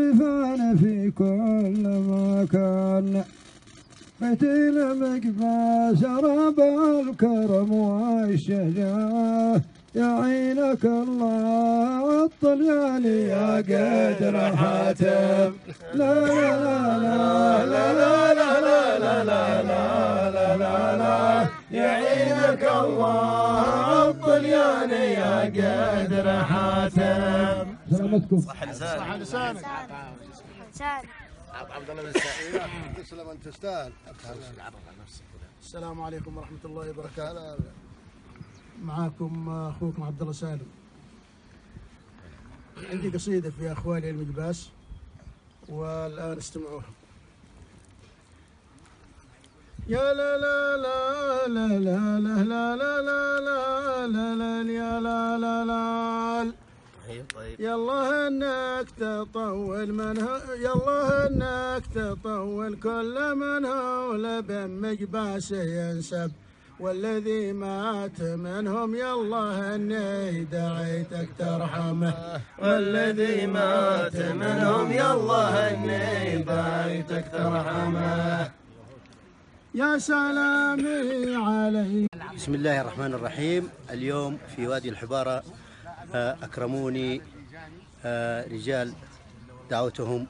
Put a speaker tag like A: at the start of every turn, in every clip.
A: يعرفان في كل مكان. بيتي المقبى شرب الكرم والشجاعة، يعينك الله الطلياني يا قدر حاتم. لا لا لا لا لا لا لا لا لا لا لا لا، يعينك الله الطلياني يا قدر حاتم. سلامتكم.
B: صح لسانك. صح لسانك.
C: لسانك.
B: عبد الله بن سعيد. تسلم انت تستاهل.
D: السلام عليكم ورحمة الله وبركاته. معاكم اخوكم عبد الله سالم. عندي قصيدة في اخواني المقباس والان استمعوها. يا لا لا لا لا لا لا لا لا لا لا لا يا لا لا لا.
B: طيب
D: يالله انك تطول يالله انك تطول كل من هو لبن مقباسه ينسب، والذي مات منهم يالله اني دعيتك ترحمه،
B: والذي مات منهم يالله اني دعيتك ترحمه.
D: يا سلامي عليك.
E: بسم الله الرحمن الرحيم. اليوم في وادي الحبارة أكرموني رجال دعوتهم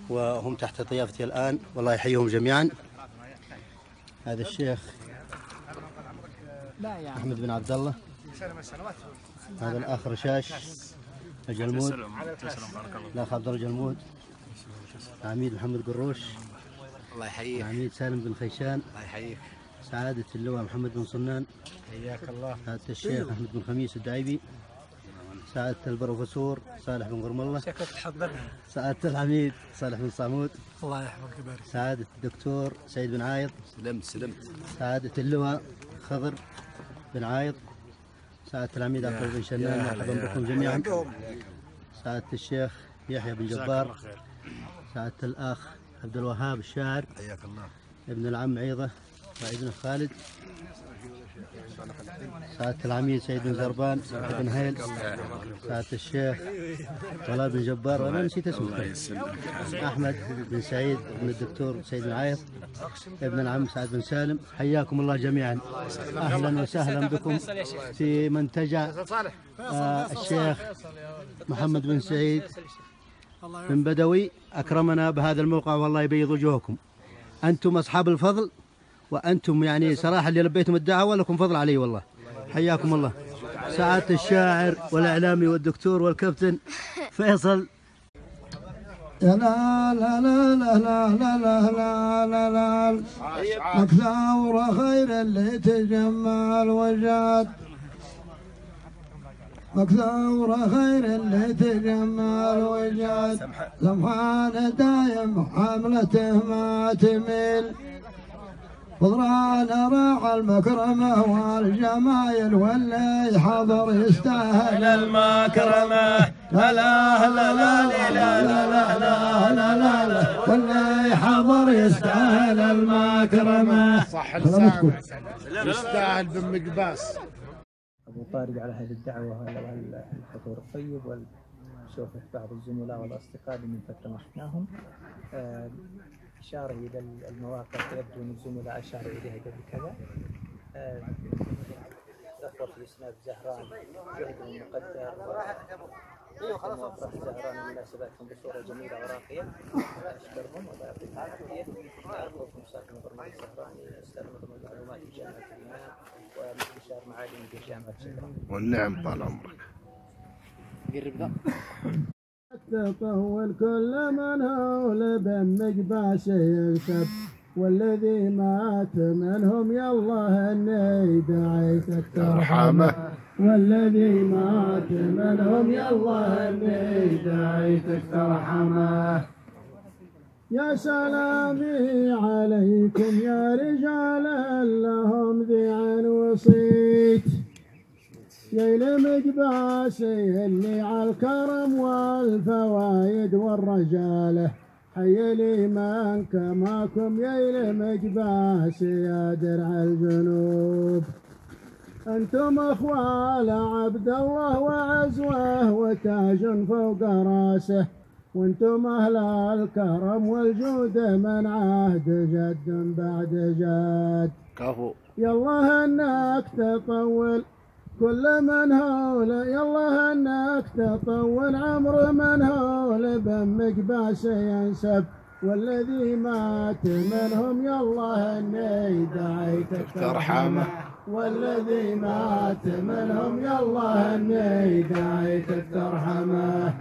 E: وهم تحت ضيافتي الآن، والله يحييهم جميعا. هذا الشيخ أحمد بن عبد الله، هذا الأخ رشاش الجلمود، الأخ عبد الله الجلمود، العميد محمد قروش،
B: الله يحييك.
E: العميد سالم بن خيشان،
B: الله يحييك.
E: سعادة اللواء محمد بن صنان،
B: حياك الله.
E: سعادة الشيخ أحمد بن خميس الدعيبي، سعادة البروفيسور صالح بن غرم الله، سعادة العميد صالح بن صامود،
D: الله يحفظك ويبارك،
E: سعادة الدكتور سعيد بن عايض،
B: سلمت.
E: سعادة اللواء خضر بن عايض، سعادة العميد عبد الله بن شنان، مرحبا بكم جميعا. سعادة الشيخ يحيى بن جبار، سعادة الأخ عبد الوهاب الشاعر،
B: حياك الله.
E: ابن العم عيضة وابن خالد، سعادة العميد سيد بن زربان بن هيل، سعادة الشيخ طلال بن جبار، وأنا نسيت اسمه، أحمد بن سعيد بن الدكتور سيد بن عايض، ابن العم سعد بن سالم. حياكم الله جميعا، أهلا وسهلا بكم في منتجع الشيخ محمد بن سعيد بن بدوي، أكرمنا بهذا الموقع، والله يبيض وجوهكم. أنتم أصحاب الفضل، وأنتم يعني صراحة اللي لبيتم الدعوة لكم فضل علي والله. حياكم الله. سعادة الشاعر والإعلامي والدكتور والكابتن فيصل.
A: يا لا لا لا لا لا لا لا لا لا، مكثور خير اللي تجمل وجاد، مكثور خير اللي تجمل وجاد، سمحان دايم حملته ما تميل، فضران راح المكرمة والجمايل، واللي حضر يستاهل المكرمة. لا لا لا لا لا لا لا لا لا، واللي حضر يستاهل المكرمة.
B: صح لسانك. يستاهل بالمقباس.
F: أبو طارق على هذه الدعوة والحضور الطيب، وشوف بعض الزملاء والأصدقاء اللي من فترة ما شفناهم. إشارة إلى المواقف يبدو أن الزملاء أشاروا إليها قبل كذا. الأخوة في الإسناد زهران جهدهم مقدر، وأفراح زهران ومناسباتهم بصورة جميلة وراقية، أشكرهم ولا يعطيهم العافية. أخوكم ساكن برنامج الزهراني أستاذ نظم المعلومات في جامعة الإمام ومستشار معالي مدير جامعة شبرا.
B: والنعم طال عمرك.
F: قرب ذا.
A: تطول كل من هو لبن مقباسه ينسب، والذي مات منهم يالله اني دعيتك ترحمه، والذي مات منهم يالله اني دعيتك ترحمه. يا سلامي عليكم يا رجال لهم ذي عن وصيت، يا المقباسي اللي على الكرم والفوايد والرجاله، حي لي من كماكم يا المقباسي يا درع الجنوب. انتم اخوال عبد الله وعزوه وتاج فوق راسه،
D: وانتم أهل الكرم والجود من عهد جد بعد جد.
B: كفو.
D: يالله انك تطول كل من هول، يالله انك تطول عمر من هول بمك باس ينسب، والذي مات منهم يالله اني دعيتك ترحمه، والذي مات منهم يالله اني دعيتك ترحمه.